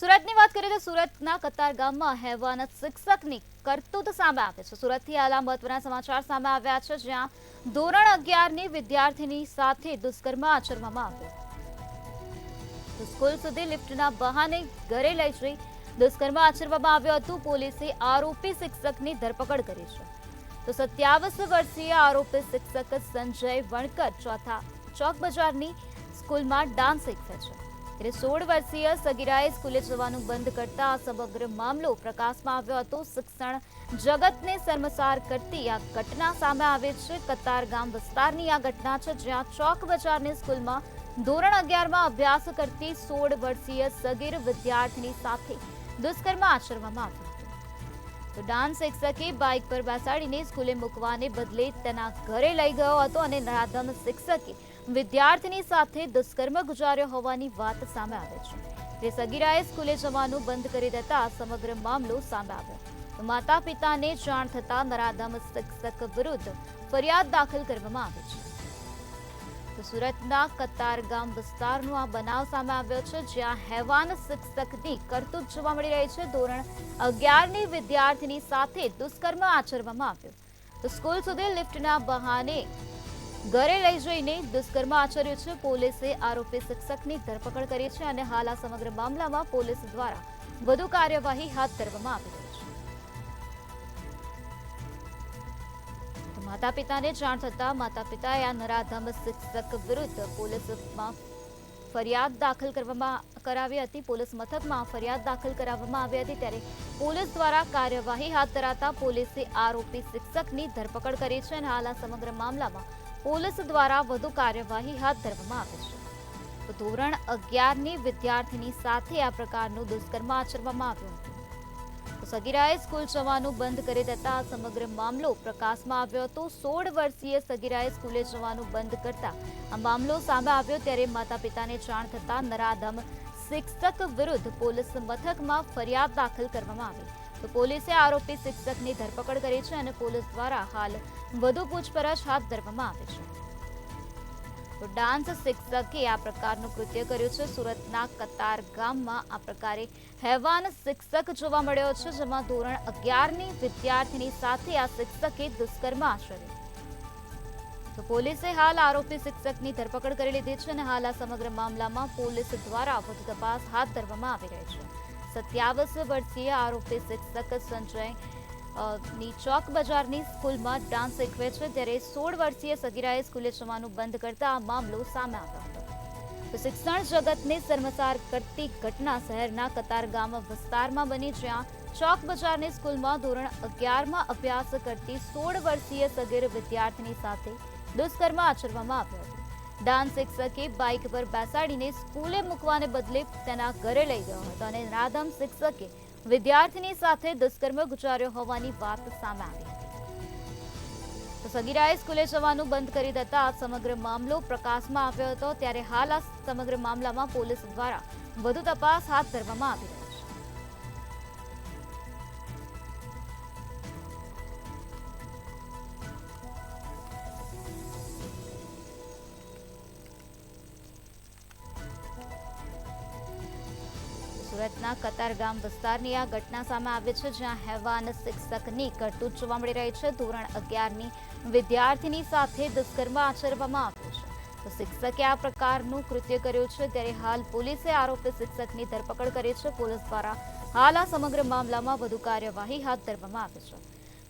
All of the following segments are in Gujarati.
સુરતની વાત કરીએ તો સુરતના કતારગામમાં હેવાન શિક્ષકની કરતૂત સામે આવે છે। સુરતથી હાલ મહત્વના સમાચાર સામે આવ્યા છે, જ્યાં ધોરણ 11ની વિદ્યાર્થીની સાથે દુષ્કર્મ આચરવામાં આવ્યું। તો સ્કૂલ સુધી લિફ્ટના બહાને ઘરે લઈ જઈ દુષ્કર્મ આચરવામાં આવ્યું હતું। પોલીસે આરોપી શિક્ષકની ધરપકડ કરી છે। તો 27 વર્ષીય આરોપી શિક્ષક સંજય વણકર ચોક બજારની સ્કૂલમાં ડાન્સ શીખવે છે। 16 વર્ષીય સગીરાએ સ્કૂલે જવાનું બંધ કરતા આ સમગ્ર મામલો પ્રકાશમાં આવ્યો હતો। શિક્ષણ જગતને શર્મસાર કરતી આ ઘટના સામે આવે છે। કતારગામ વિસ્તારની આ ઘટના છે, જ્યાં ચોક બજારની સ્કૂલમાં ધોરણ 11માં અભ્યાસ કરતી 16 વર્ષીય સગીર વિદ્યાર્થીની સાથે દુષ્કર્મ આચરવામાં આવ્યું હતું। તો ડાન્સ શિક્ષકે બાઇક પર બેસાડીને સ્કૂલે મૂકવાને બદલે તેના ઘરે લઈ ગયો હતો અને નરાધમ શિક્ષકે વિદ્યાર્થીની સાથે દુષ્કર્મ ગુજાર્યો હોવાની વાત સામે આવે છે। તે સગીરાએ સ્કૂલે જવાનું બંધ કરી દેતા સમગ્ર મામલો સામે આવ્યો। માતા પિતાને જાણ થતા નરાધમ શિક્ષક વિરુદ્ધ ફરિયાદ દાખલ કરવામાં આવી છે। તો સુરતના કતારગામ વિસ્તારનો આ બનાવ સામે આવ્યો છે, જ્યાં હેવાન શિક્ષકની કરતૂત જોવા મળી રહી છે। ધોરણ 11ની વિદ્યાર્થીની સાથે દુષ્કર્મ આચરવામાં આવ્યું। તો સ્કૂલ સુધી લિફ્ટના બહાને ઘરે લઈ જઈને દુષ્કર્મ આચર્યું છે। પોલીસે આરોપી શિક્ષકની ધરપકડ કરી છે અને હાલ આ સમગ્ર મામલામાં પોલીસ દ્વારા વધુ કાર્યવાહી હાથ ધરવામાં આવી રહી છે। માતા પિતાને જાણ થતા માતા પિતાએ આ નરાધમ શિક્ષક વિરુદ્ધ પોલીસમાં ફરિયાદ દાખલ કરાવી હતી। પોલીસ મથકમાં ફરિયાદ દાખલ કરાવવામાં આવી હતી, ત્યારે પોલીસ દ્વારા કાર્યવાહી હાથ ધરાતા પોલીસે આરોપી શિક્ષકની ધરપકડ કરી છે અને હાલ આ સમગ્ર મામલામાં પોલીસ દ્વારા વધુ કાર્યવાહી હાથ ધરવામાં આવી છે। તો ધોરણ 11ની વિદ્યાર્થીની સાથે આ પ્રકારનું દુષ્કર્મ આચરવામાં આવ્યું હતું। તો સગીરાએ સ્કૂલ જવાનું બંધ કરી દેતા આ સમગ્ર મામલો પ્રકાશમાં આવ્યો હતો। 16 વર્ષીય સગીરાએ સ્કૂલે જવાનું બંધ કરતા આ મામલો સામે આવ્યો, ત્યારે માતા પિતાને જાણ થતા નરાધમ શિક્ષક વિરુદ્ધ પોલીસ મથકમાં ફરિયાદ દાખલ કરવામાં આવી। તો પોલીસે આરોપી શિક્ષકની ધરપકડ કરી છે અને પોલીસ દ્વારા હાલ વધુ પૂછપરછ હાથ ધરવામાં આવી છે। તો ડાન્સ શિક્ષકે આ પ્રકારનું કૃત્ય કર્યું છે। સુરતના કતારગામમાં આ પ્રકારે હેવાન શિક્ષક જોવા મળ્યો છે, જેમાં ધોરણ 11ની વિદ્યાર્થીની સાથે આ શિક્ષકે દુષ્કર્મ આચર્યું। તો પોલીસે હાલ આરોપી શિક્ષકની ધરપકડ કરી લીધી છે અને હાલ આ સમગ્ર મામલામાં પોલીસ દ્વારા વધુ તપાસ હાથ ધરવામાં આવી રહી છે। 27 વર્ષીય આરોપી શિક્ષક સંજય ની ચોક બજારની સ્કૂલમાં ડાન્સ શીખવે છે, ત્યારે 16 વર્ષીય સગીરાએ સ્કૂલે જવાનું બંધ કરતા આ મામલો સામે આવ્યો હતો। તો શિક્ષણ જગતને શર્મસાર કરતી ઘટના શહેરના કતારગામ વિસ્તારમાં બની, જ્યાં ચોક બજારની સ્કૂલમાં ધોરણ 11માં અભ્યાસ કરતી 16 વર્ષીય સગીર વિદ્યાર્થીની સાથે દુષ્કર્મ આચરવામાં આવ્યો હતો। ડાન્સ શિક્ષકે બાઇક પર બેસાડીને સ્કૂલે મૂકવાને બદલે તેના ઘરે લઈ ગયો હતો અને નરાધમ શિક્ષકે વિદ્યાર્થીની સાથે દુષ્કર્મ ગુજાર્યો હોવાની વાત સામે આવી હતી। તો સગીરાએ સ્કૂલે જવાનું બંધ કરી દેતા આ સમગ્ર મામલો પ્રકાશમાં આવ્યો હતો, ત્યારે હાલ આ સમગ્ર મામલામાં પોલીસ દ્વારા વધુ તપાસ હાથ ધરવામાં આવી રહી છે। સુરતના કતારગામ વિસ્તારની આ ઘટના સામે આવી છે, જ્યાં હેવાન શિક્ષકની કરતૂત જોવા મળી રહી છે। ધોરણ 11ની વિદ્યાર્થીની સાથે દુષ્કર્મ આચરવામાં આવ્યું છે। તો શિક્ષકે આ પ્રકારનું કૃત્ય કર્યું છે, ત્યારે હાલ પોલીસે આરોપી શિક્ષકની ધરપકડ કરી છે। પોલીસ દ્વારા હાલ આ સમગ્ર મામલામાં વધુ કાર્યવાહી હાથ ધરવામાં આવી છે।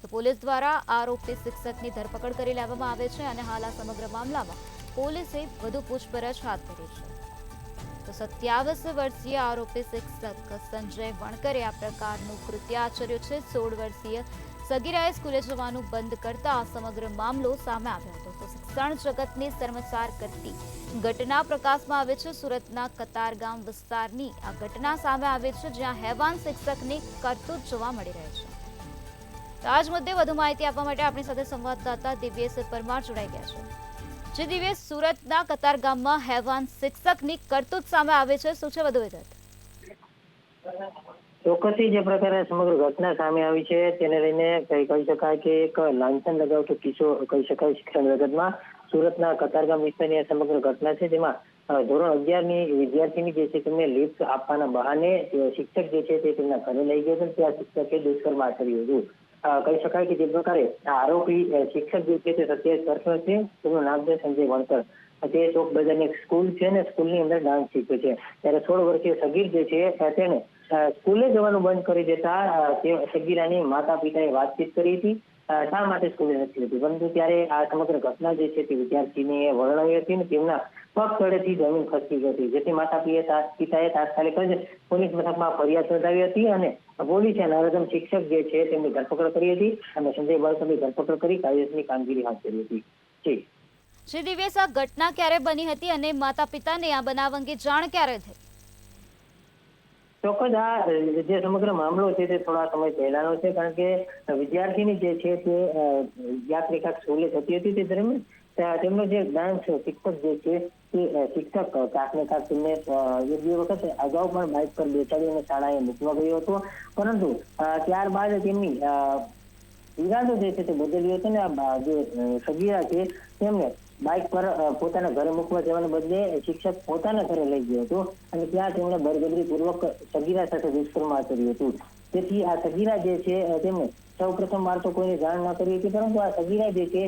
તો પોલીસ દ્વારા આરોપી શિક્ષકની ધરપકડ કરી લેવામાં આવે છે અને હાલ આ સમગ્ર મામલામાં પોલીસે વધુ પૂછપરછ હાથ ધરી છે। તો 27 વર્ષીય આરોપી શિક્ષક સંજય વણકરે આ પ્રકારનું કૃત્ય આચર્યું છે। 16 વર્ષીય સગીરાએ સ્કૂલે જવાનું બંધ કરતા આ સમગ્ર મામલો સામે આવ્યો હતો। તો શિક્ષણ જગતને શર્મસાર કરતી ઘટના પ્રકાશમાં આવે છે। સુરતના કતારગામ વિસ્તારની આ ઘટના સામે આવે છે, જ્યાં હેવાન શિક્ષકની કરતૂત જોવા મળી રહી છે। તો આ જ મુદ્દે વધુ માહિતી આપવા માટે આપણી સાથે સંવાદદાતા દિવ્યેશ પરમાર જોડાઈ ગયા છે। જે દિવ્યેશ, સુરતના કતારગામમાં હેવાન શિક્ષકની કરતૂત સામે આવે છે, શું છે વધુ વિગત? ચોક્કસથી જે પ્રકારે સમગ્ર ઘટના સામે આવી છે તેને લઈને કહી શકાય કે એક લાંછન લગાવતો કિસ્સો કહી શકાય શિક્ષણ જગતમાં। સુરતના કતારગામ વિસ્તારની આ સમગ્ર ઘટના છે, જેમાં ધોરણ 11 ની વિદ્યાર્થીની જે છે તેમને લિફ્ટ આપવાના બહાને શિક્ષક જે છે તે તેમના ઘરે લઈ ગયો હતો. ત્યાં શિક્ષકે દુષ્કર્મ આચર્યું હતું. કહી શકાય કે જે પ્રકારે આ આરોપી શિક્ષક જે છે તે 27 વર્ષનો છે. તેનું નામ છે સંજય વણકર. તે ચોક બજારની એક સ્કૂલ છે ને સ્કૂલની અંદર ડાન્સ શીખે છે. ત્યારે 16 વર્ષીય સગીર જે છે તેને સ્કૂલે જવાનું બંધ કરી દેતા તે સગીરાની માતા પિતાએ વાતચીત કરી હતી. શા માટે સ્કૂલે નથી જતી, પરંતુ ત્યારે આ સમગ્ર ઘટના જે છે તે વિદ્યાર્થીનીએ વર્ણવી હતી ને તેમના પગ તળેથી જમીન ખસી ગઈ હતી. જેથી માતા પિતાએ તાત્કાલિક જ પોલીસ મથકમાં ફરિયાદ નોંધાવી હતી અને પોલીસે નરાધમ શિક્ષક જે છે તેમની ધરપકડ કરી હતી અને સંજય વણકરની ધરપકડ કરી કાયદેસરની કામગીરી હાથ ધરી હતી. જી શ્રી દિવ્યેશ, આ ઘટના ક્યારે બની હતી અને માતા પિતાને આ બનાવ અંગે જાણ ક્યારે થઈ? ચોક્કસ આ જે સમગ્ર મામલો છે તે થોડા સમય પહેલાનો છે. કારણ કે વિદ્યાર્થીની જે છે તે યાત્રિકા સ્કૂલે જતી હતી તે દરમિયાન તેમનો જે ડાન્સ શિક્ષક જે છે તે શિક્ષક ક્યાંક ને ક્યાંક તેમને એક બે વખત અગાઉ પણ બાઇક પર બેસાડીને શાળાએ મૂકવા ગયો હતો. પરંતુ ત્યારબાદ તેમની ઈરાદો જે છે તે બદલ્યો હતો ને આ જે સગીરા છે તેમને બાઇક પર પોતાના ઘરે મૂકવા જવાને બદલે શિક્ષક પોતાના ઘરે લઈ ગયો હતો અને ત્યાં તેમણે બળજબરીપૂર્વક સગીરા સાથે દુષ્કર્મ આચર્યું હતું. તેથી આ સગીરા જે છે તેમને સૌ પ્રથમ વાર તો કોઈને જાણ ન કરી હતી, પરંતુ આ સગીરા જે છે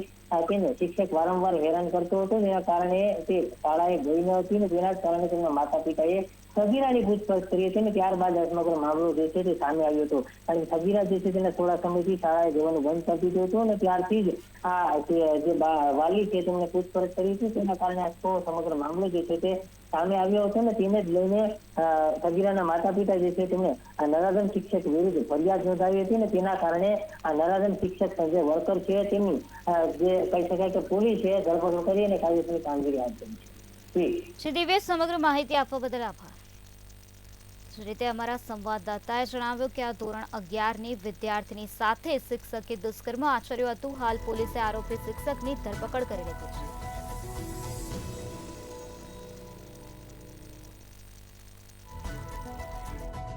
તેને શિક્ષક વારંવાર હેરાન કરતો હતો. જેના કારણે તે શાળાએ ગઈ ન હતી ને તેના જ કારણે તેમના માતા પિતાએ સગીરાની પૂછપરછ કરી હતી અને ત્યારબાદ આ સમગ્ર મામલો જે છે તે સામે આવ્યો હતો. કારણ કે સગીરા જે છે તેને થોડા સમયથી શાળાએ જવાનું બંધ કરી દીધું હતું અને ત્યારથી જ આ જે વાલી છે તેમને પૂછપરછ કરી હતી. તેના કારણે આખો સમગ્ર મામલો જે છે તે સામે આવ્યો હતો અને તેને જ લઈને સગીરાના માતા પિતા જે છે તેમણે આ નરાધમ શિક્ષક વિરુદ્ધ ફરિયાદ નોંધાવી હતી અને તેના કારણે આ નરાધમ શિક્ષક સંજય વણકર છે તેમની જે કહી શકાય કે પોલીસે ધરપકડ કરી અને કાયદેસરની કામગીરી હાથ ધરી છે. શ્રી દિવ્યેશ, સમગ્ર માહિતી આપવા બદલ આભાર. જે રીતે અમારા સંવાદદાતાએ જણાવ્યું કે આ ધોરણ 11ની વિદ્યાર્થીની સાથે શિક્ષકે દુષ્કર્મ આચર્યું હતું. હાલ પોલીસે આરોપી શિક્ષકની ધરપકડ કરી લીધી છે.